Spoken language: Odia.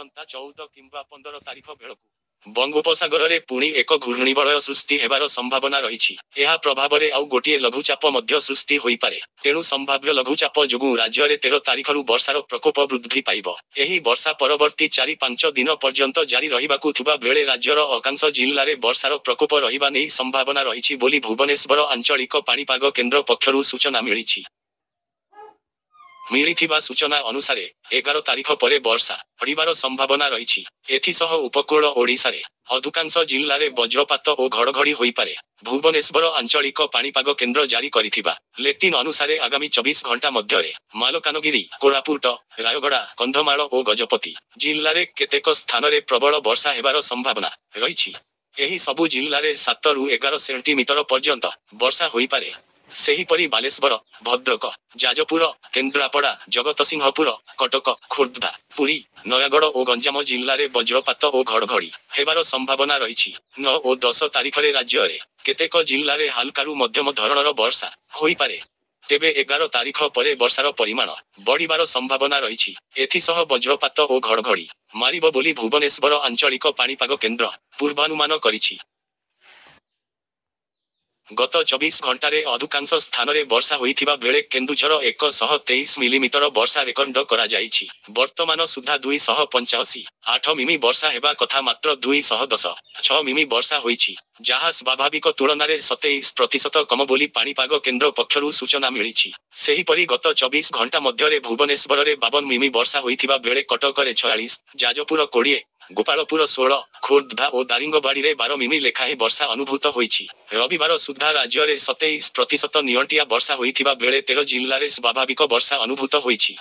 ଆସନ୍ତା 14 କିମ୍ବା 15 ତାରିଖ ବେଳକୁ ବଙ୍ଗୋପସାଗରରେ ପୁଣି ଏକ ଘୂର୍ଣ୍ଣିବଳୟ ସୃଷ୍ଟି ହେବାର ସମ୍ଭାବନା ରହିଛି। ଏହା ପ୍ରଭାବରେ ଆଉ ଗୋଟିଏ ଲଘୁଚାପ ମଧ୍ୟ ସୃଷ୍ଟି ହୋଇପାରେ। ତେଣୁ ସମ୍ଭାବ୍ୟ ଲଘୁଚାପ ଯୋଗୁଁ ରାଜ୍ୟରେ 13 ତାରିଖରୁ ବର୍ଷାର ପ୍ରକୋପ ବୃଦ୍ଧି ପାଇବ। ଏହି ବର୍ଷା ପରବର୍ତ୍ତୀ 4-5 ଦିନ ପର୍ଯ୍ୟନ୍ତ ଜାରି ରହିବାକୁ ଥିବା ବେଳେ ରାଜ୍ୟର ଅଧିକାଂଶ ଜିଲ୍ଲାରେ ବର୍ଷାର ପ୍ରକୋପ ରହିବା ନେଇ ସମ୍ଭାବନା ରହିଛି ବୋଲି ଭୁବନେଶ୍ୱର ଆଞ୍ଚଳିକ ପାଣିପାଗ କେନ୍ଦ୍ର ପକ୍ଷରୁ ସୂଚନା ମିଳିଛି। ମିଳିଥିବା ସୂଚନା ଅନୁସାରେ 11 ତାରିଖ ପରେ ବର୍ଷା ବଢ଼ିବାର ସମ୍ଭାବନା ରହିଛି। ଏଥିସହ ଉପକୂଳ ଓଡ଼ିଶାରେ ଅଧିକାଂଶ ଜିଲ୍ଲାରେ ବଜ୍ରପାତ ଓ ଘଡ଼ଘଡ଼ି ହୋଇପାରେ। ଭୁବନେଶ୍ୱର ଆଞ୍ଚଳିକ ପାଣିପାଗ କେନ୍ଦ୍ର ଜାରି କରିଥିବା ବୁଲେଟିନ୍ ଅନୁସାରେ ଆଗାମୀ 24 ଘଣ୍ଟା ମଧ୍ୟରେ ମାଲକାନଗିରି, କୋରାପୁଟ, ରାୟଗଡ଼ା, କନ୍ଧମାଳ ଓ ଗଜପତି ଜିଲ୍ଲାରେ କେତେକ ସ୍ଥାନରେ ପ୍ରବଳ ବର୍ଷା ହେବାର ସମ୍ଭାବନା ରହିଛି। ଏହି ସବୁ ଜିଲ୍ଲାରେ 7 ରୁ 11 ସେଣ୍ଟିମିଟର ପର୍ଯ୍ୟନ୍ତ ବର୍ଷା ହୋଇପାରେ। ସେହିପରି ବାଲେଶ୍ୱର, ଭଦ୍ରକ, ଯାଜପୁର, କେନ୍ଦ୍ରାପଡ଼ା, ଜଗତସିଂହପୁର, କଟକ, ଖୋର୍ଦ୍ଧା, ପୁରୀ, ନୟାଗଡ଼ ଓ ଗଞ୍ଜାମ ଜିଲ୍ଲାରେ ବଜ୍ରପାତ ଓ ଘଡ଼ଘଡ଼ି ହେବାର ସମ୍ଭାବନା ରହିଛି। 9 ଓ 10 ତାରିଖରେ ରାଜ୍ୟରେ କେତେକ ଜିଲ୍ଲାରେ ହାଲକାରୁ ମଧ୍ୟମ ଧରଣର ବର୍ଷା ହୋଇପାରେ। ତେବେ 11 ତାରିଖ ପରେ ବର୍ଷାର ପରିମାଣ ବଢ଼ିବାର ସମ୍ଭାବନା ରହିଛି। ଏଥିସହ ବଜ୍ରପାତ ଓ ଘଡ଼ଘଡ଼ି ମାରିବ ବୋଲି ଭୁବନେଶ୍ୱର ଆଞ୍ଚଳିକ ପାଣିପାଗ କେନ୍ଦ୍ର ପୂର୍ବାନୁମାନ କରିଛି। ଗତ 24 ଘଣ୍ଟାରେ ଅଧିକାଂଶ ସ୍ଥାନରେ ବର୍ଷା ହୋଇଥିବା ବେଳେ କେନ୍ଦୁଝର 123 ମିଲିମିଟର ବର୍ଷା ରେକର୍ଡ କରାଯାଇଛି। ବର୍ତ୍ତମାନ ସୁଦ୍ଧା 285.8 ମିମି ବର୍ଷା ହେବା କଥା ମାତ୍ର 210.6 ମିମି ବର୍ଷା ହୋଇଛି, ଯାହା ସ୍ୱାଭାବିକ ତୁଳନାରେ 27% କମ ବୋଲି ପାଣିପାଗ କେନ୍ଦ୍ର ପକ୍ଷରୁ ସୂଚନା ମିଳିଛି। ସେହିପରି ଗତ 24 ଘଣ୍ଟା ମଧ୍ୟରେ ଭୁବନେଶ୍ୱରରେ 52 ମିମି ବର୍ଷା ହୋଇଥିବା ବେଳେ କଟକରେ 46, ଯାଜପୁର 20, ଗୋପାଳପୁର 16, ଖୋର୍ଦ୍ଧା ଓ ଦାରିଙ୍ଗବାଡ଼ିରେ 12 ମିମି ଲେଖାଏଁ ବର୍ଷା ଅନୁଭୂତ ହୋଇଛି। ରବିବାର ସୁଦ୍ଧା ରାଜ୍ୟରେ 27% ନିଅଣ୍ଟିଆ ବର୍ଷା ହୋଇଥିବା ବେଳେ 13 ଜିଲ୍ଲାରେ ସ୍ୱାଭାବିକ ବର୍ଷା ଅନୁଭୂତ ହୋଇଛି।